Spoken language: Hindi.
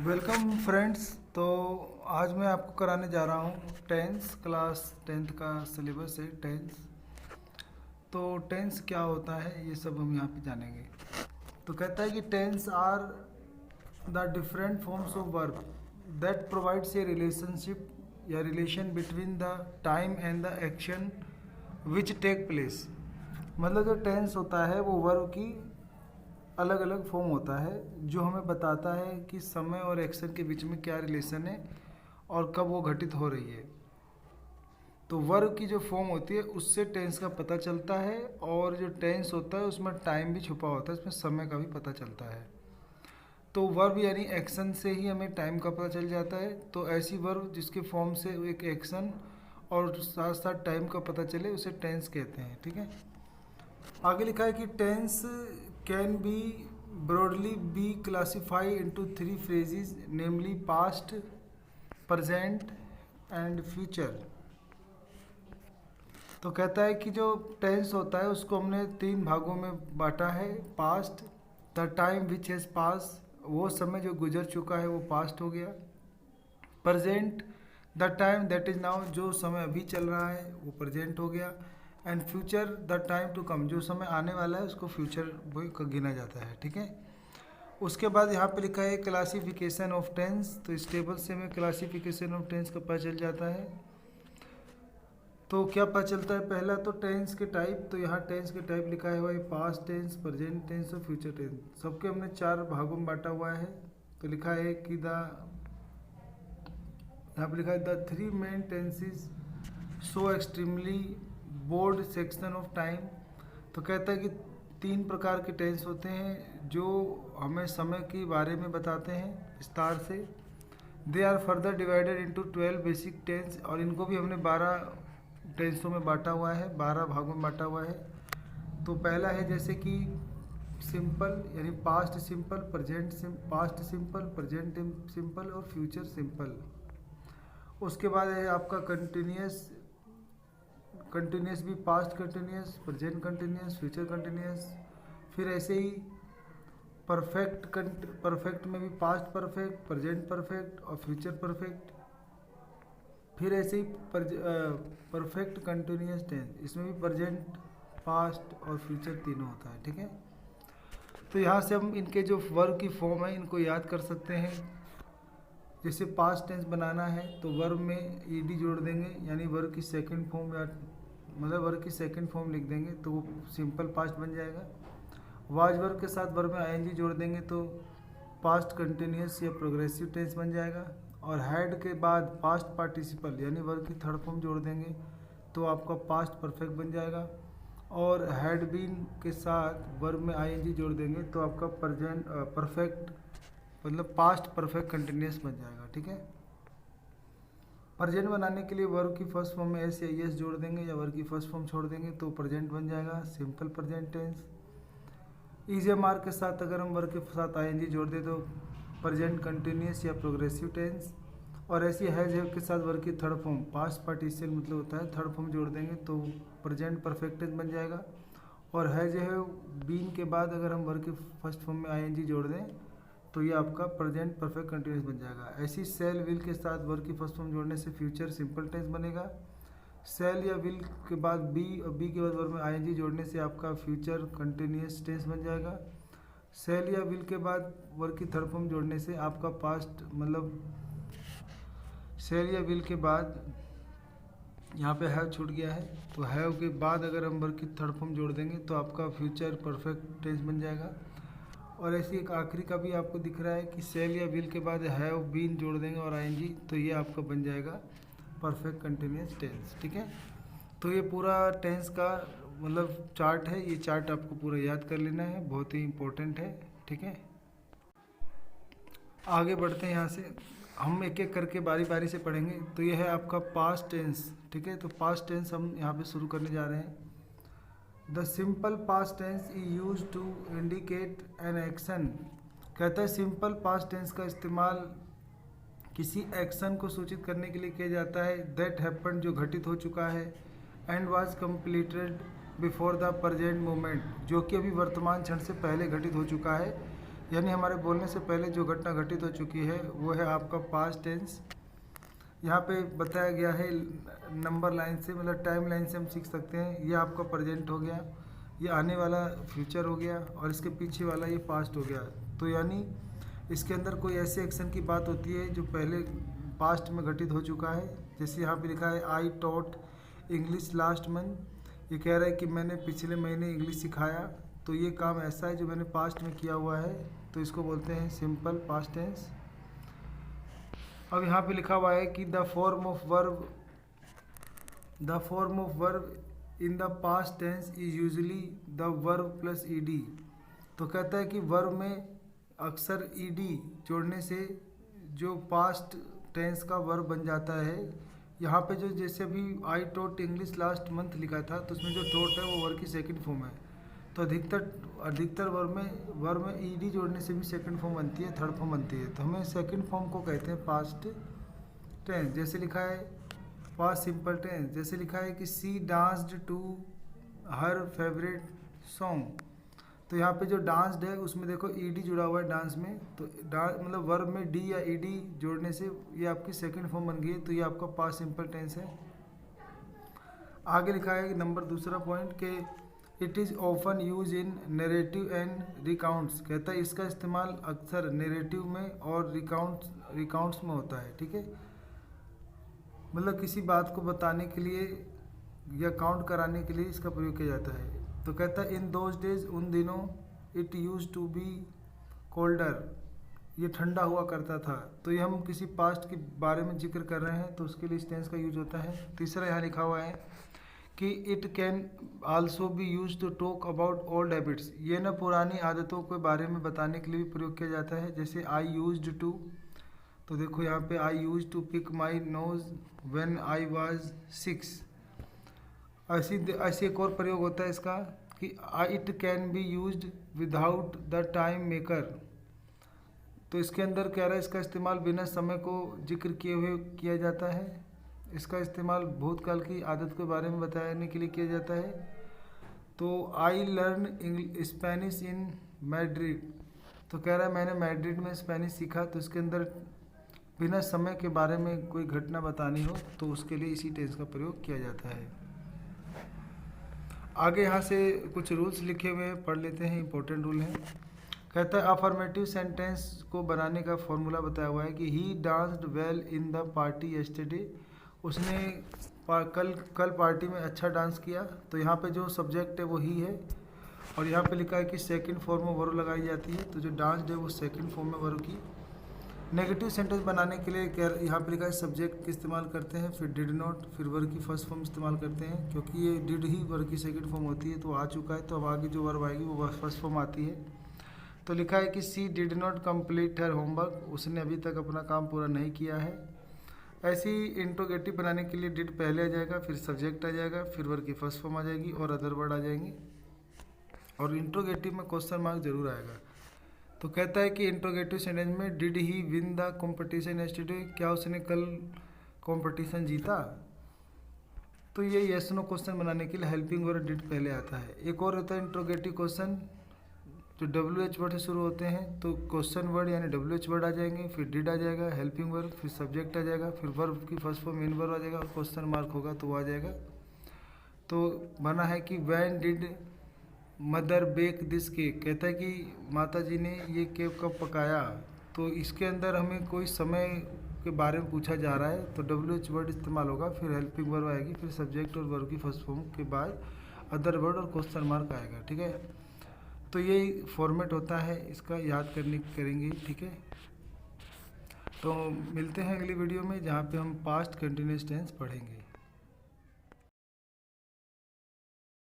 Welcome friends. तो आज मैं आपको कराने जा रहा हूँ टेंस क्लास 10th का सिलेबस है टेंस। तो टेंस क्या होता है ये सब हम यहाँ पे जानेंगे। तो कहता है कि tense are the different forms of verb that provides a relationship या relation between the time and the action which take place. मतलब जो टेंस होता है वो वर्ब की अलग अलग फॉर्म होता है जो हमें बताता है कि समय और एक्शन के बीच में क्या रिलेशन है और कब वो घटित हो रही है। तो वर्ब की जो फॉर्म होती है उससे टेंस का पता चलता है, और जो टेंस होता है उसमें टाइम भी छुपा होता है, इसमें समय का भी पता चलता है। तो वर्ब यानी एक्शन से ही हमें टाइम का पता चल जाता है। तो ऐसी वर्ब जिसके फॉर्म से एक एक्शन और साथ साथ टाइम का पता चले उसे टेंस कहते हैं। ठीक है, आगे लिखा है कि tense can be broadly be classified into three phrases, namely past, present and future. तो कहता है कि जो टेंस होता है उसको हमने तीन भागों में बांटा है। Past, the time which has पास, वो समय जो गुजर चुका है वो पास्ट हो गया। Present, the time that is now, जो समय अभी चल रहा है वो प्रेजेंट हो गया। And future, the time to come, जो समय आने वाला है उसको फ्यूचर का गिना जाता है। ठीक है, उसके बाद यहाँ पे लिखा है क्लासिफिकेशन ऑफ टेंस। तो इस टेबल से हमें क्लासिफिकेशन ऑफ टेंस का पता चल जाता है। तो क्या पता चलता है, पहला तो टेंस के टाइप। तो यहाँ टेंस के टाइप लिखा हुआ है पास्ट टेंस, प्रेजेंट टेंस और फ्यूचर टेंस। सबके हमने चार भागों में बांटा हुआ है। तो लिखा है कि यहाँ पे लिखा है the three main tenses so extremely board section of time. तो कहता है कि तीन प्रकार के टेंस होते हैं जो हमें समय के बारे में बताते हैं विस्तार से। They are further divided into 12 basic tense, और इनको भी हमने 12 टेंसों में बांटा हुआ है, 12 भागों में बांटा हुआ है। तो पहला है जैसे कि सिंपल यानी past simple, past simple, present simple और फ्यूचर सिंपल। उसके बाद है आपका कंटिन्यूस भी, past continuous, present continuous, future continuous. फिर ऐसे ही परफेक्ट में भी पास्ट परफेक्ट, प्रेजेंट परफेक्ट और फ्यूचर परफेक्ट। फिर ऐसे ही परफेक्ट कंटिन्यूस टेंस, इसमें भी प्रेजेंट, पास्ट और फ्यूचर तीनों होता है। ठीक है, तो यहाँ से हम इनके जो वर्ब की फॉर्म है इनको याद कर सकते हैं। जैसे पास्ट टेंस बनाना है तो वर्ब में ईडी जोड़ देंगे, यानी वर्ब की सेकंड फॉर्म, या मतलब वर्ब की सेकंड फॉर्म लिख देंगे तो वो सिंपल पास्ट बन जाएगा। वाज वर्ब के साथ वर्ब में आईएनजी जोड़ देंगे तो पास्ट कंटिन्यूस या प्रोग्रेसिव टेंस बन जाएगा। और हैड के बाद पास्ट पार्टिसिपल यानी वर्ब की थर्ड फॉर्म जोड़ देंगे तो आपका पास्ट परफेक्ट बन जाएगा। और हैड बीन के साथ वर्ब में आईएनजी जोड़ देंगे तो आपका प्रेजेंट परफेक्ट मतलब पास्ट परफेक्ट कंटिन्यूस बन जाएगा। ठीक है, प्रेजेंट बनाने के लिए वर्ब की फर्स्ट फॉर्म में एस या एस जोड़ देंगे या वर्ब की फर्स्ट फॉर्म छोड़ देंगे तो प्रेजेंट बन जाएगा, सिंपल प्रेजेंट टेंस। ईजेएमआर के साथ अगर हम वर्ब के साथ आईएनजी जोड़ दें तो प्रेजेंट कंटिन्यूस या प्रोग्रेसिव टेंस। और ऐसी हैज हैव के साथ वर्ब की थर्ड फॉर्म, पास्ट पार्टिसिपल मतलब होता है, थर्ड फॉर्म जोड़ देंगे तो प्रेजेंट परफेक्ट टेंस बन जाएगा। और हैज हैव बीन के बाद अगर हम वर्ब की फर्स्ट फॉर्म में आईएनजी जोड़ दें तो ये आपका प्रेजेंट परफेक्ट कंटिन्यूस बन जाएगा। ऐसी सेल विल के साथ वर्ब की फर्स्ट फॉर्म जोड़ने से फ्यूचर सिंपल टेंस बनेगा। सेल या विल के बाद बी और बी के बाद वर्ब में आईएनजी जोड़ने से आपका फ्यूचर कंटिन्यूस टेंस बन जाएगा। सेल या विल के बाद वर्ब की थर्ड फॉर्म जोड़ने से आपका पास्ट मतलब सेल या विल के बाद यहाँ पे हैव छूट गया है तो हैव के बाद अगर हम वर्ब की थर्ड फॉर्म जोड़ देंगे तो आपका फ्यूचर परफेक्ट टेंस बन जाएगा। और ऐसी एक आखिरी का भी आपको दिख रहा है कि सेल या विल के बाद हैव बीन जोड़ देंगे और आईएनजी तो ये आपका बन जाएगा परफेक्ट कंटिन्यूस टेंस। ठीक है, तो ये पूरा टेंस का मतलब चार्ट है, ये चार्ट आपको पूरा याद कर लेना है, बहुत ही इम्पोर्टेंट है। ठीक है, आगे बढ़ते हैं, यहाँ से हम एक एक करके बारी बारी से पढ़ेंगे। तो ये है आपका पास्ट टेंस। ठीक है, तो पास्ट टेंस हम यहाँ पे शुरू करने जा रहे हैं। The simple past tense is use to indicate an action. कहता है सिंपल पास्ट टेंस का इस्तेमाल किसी एक्शन को सूचित करने के लिए किया जाता है दैट हैपन, जो घटित हो चुका है, and was completed before the present moment, जो कि अभी वर्तमान क्षण से पहले घटित हो चुका है, यानी हमारे बोलने से पहले जो घटना घटित हो चुकी है वो है आपका पास्ट टेंस। यहाँ पे बताया गया है नंबर लाइन से, मतलब टाइम लाइन से हम सीख सकते हैं। ये आपका प्रेजेंट हो गया, ये आने वाला फ्यूचर हो गया, और इसके पीछे वाला ये पास्ट हो गया। तो यानी इसके अंदर कोई ऐसे एक्शन की बात होती है जो पहले पास्ट में घटित हो चुका है। जैसे यहाँ पे लिखा है I taught English last month, ये कह रहा है कि मैंने पिछले महीने इंग्लिश सिखाया। तो ये काम ऐसा है जो मैंने पास्ट में किया हुआ है, तो इसको बोलते हैं सिंपल पास्ट टेंस। अब यहाँ पे लिखा हुआ है कि the form of verb in the past tense is usually the verb plus ED. तो कहता है कि वर्ब में अक्सर ईडी जोड़ने से जो पास्ट टेंस का वर्ब बन जाता है। यहाँ पे जो जैसे अभी I taught English last month लिखा था, तो उसमें जो टॉट है वो वर्ब की सेकंड फॉर्म है। तो अधिकतर वर्ब में ईडी जोड़ने से भी सेकंड फॉर्म बनती है, थर्ड फॉर्म बनती है। तो हमें सेकंड फॉर्म को कहते हैं पास्ट टेंस। जैसे लिखा है पास्ट सिंपल टेंस, जैसे लिखा है कि she danced to her favourite song. तो यहाँ पे जो डांस्ड है उसमें देखो ईडी जुड़ा हुआ है डांस में। तो डांस मतलब वर्ब में डी या ईडी जोड़ने से ये आपकी सेकंड फॉर्म बन गई है। तो ये आपका पास्ट सिंपल टेंस है। आगे लिखा है नंबर दूसरा पॉइंट के it is often use in narrative and recounts. कहता है इसका इस्तेमाल अक्सर नरेटिव में और रिकाउंट्स में होता है। ठीक है, मतलब किसी बात को बताने के लिए या काउंट कराने के लिए इसका प्रयोग किया जाता है। तो कहता है इन दोज डेज, उन दिनों, it use to be colder, ये ठंडा हुआ करता था। तो ये हम किसी पास्ट के बारे में जिक्र कर रहे हैं, तो उसके लिए इस टेंस का यूज होता है। तीसरा यहाँ लिखा हुआ है कि it can also be use to talk about old habits. ये ना पुरानी आदतों के बारे में बताने के लिए भी प्रयोग किया जाता है। जैसे आई यूज्ड टू, तो देखो यहाँ पे I use to pick my nose when I was 6। ऐसी एक और प्रयोग होता है इसका कि it can be used without the time maker. तो इसके अंदर कह रहा है इसका इस्तेमाल बिना समय को जिक्र किए हुए किया जाता है। इसका इस्तेमाल भूतकाल की आदत के बारे में बताने के लिए किया जाता है। तो I learn Spanish in Madrid, तो कह रहा है मैंने मैड्रिड में स्पेनिश सीखा। तो इसके अंदर बिना समय के बारे में कोई घटना बतानी हो तो उसके लिए इसी टेंस का प्रयोग किया जाता है। आगे यहाँ से कुछ रूल्स लिखे हुए हैं, पढ़ लेते हैं। इंपॉर्टेंट रूल हैं। कहता है अफर्मेटिव सेंटेंस को बनाने का फॉर्मूला बताया हुआ है कि he danced well in the party yesterday, उसने कल पार्टी में अच्छा डांस किया। तो यहाँ पे जो सब्जेक्ट है वो ही है, और यहाँ पे लिखा है कि सेकंड फॉर्म में वर्ब लगाई जाती है। तो जो डांस्ड है वो सेकंड फॉर्म में वर्ब की। नेगेटिव सेंटेंस बनाने के लिए यहाँ पे लिखा है सब्जेक्ट का इस्तेमाल करते हैं, फिर डिड नॉट, फिर वर्ब की फर्स्ट फॉर्म इस्तेमाल करते हैं। क्योंकि ये डिड ही वर्ब की सेकंड फॉर्म होती है, तो आ चुका है, तो अब आगे जो वर्ब आएगी वो फर्स्ट फॉर्म आती है। तो लिखा है कि she did not complete her homework, उसने अभी तक अपना काम पूरा नहीं किया है। ऐसे ही इंट्रोगेटिव बनाने के लिए डिड पहले आ जाएगा, फिर सब्जेक्ट आ जाएगा, फिर वर्ब की फर्स्ट फॉर्म आ जाएगी और अदर वर्ड आ जाएंगे। और इंट्रोगेटिव में क्वेश्चन मार्क जरूर आएगा। तो कहता है कि इंट्रोगेटिव सेंटेंस में did he win the competition yesterday, क्या उसने कल कंपटीशन जीता। तो ये यस नो क्वेश्चन बनाने के लिए हेल्पिंग वर्ब डिड पहले आता है। एक और होता है इंट्रोगेटिव क्वेश्चन जो WH वर्ड से शुरू होते हैं। तो क्वेश्चन वर्ड यानी WH वर्ड आ जाएंगे, फिर डिड आ जाएगा, हेल्पिंग वर्ब, फिर सब्जेक्ट आ जाएगा, फिर वर्ब की फर्स्ट फॉर्म मेन वर्ब आ जाएगा और क्वेश्चन मार्क होगा तो वो आ जाएगा। तो बना है कि when did mother bake this cake, कहता है कि माता जी ने ये केक कब पकाया। तो इसके अंदर हमें कोई समय के बारे में पूछा जा रहा है, तो WH वर्ड इस्तेमाल होगा, फिर हेल्पिंग वर्ब आएगी, फिर सब्जेक्ट और वर्ब की फर्स्ट फॉर्म के बाद अदर वर्ड और क्वेश्चन मार्क आएगा। ठीक है, तो यही फॉर्मेट होता है, इसका याद करेंगे। ठीक है, तो मिलते हैं अगली वीडियो में जहाँ पे हम पास्ट कंटिन्यूअस टेंस पढ़ेंगे।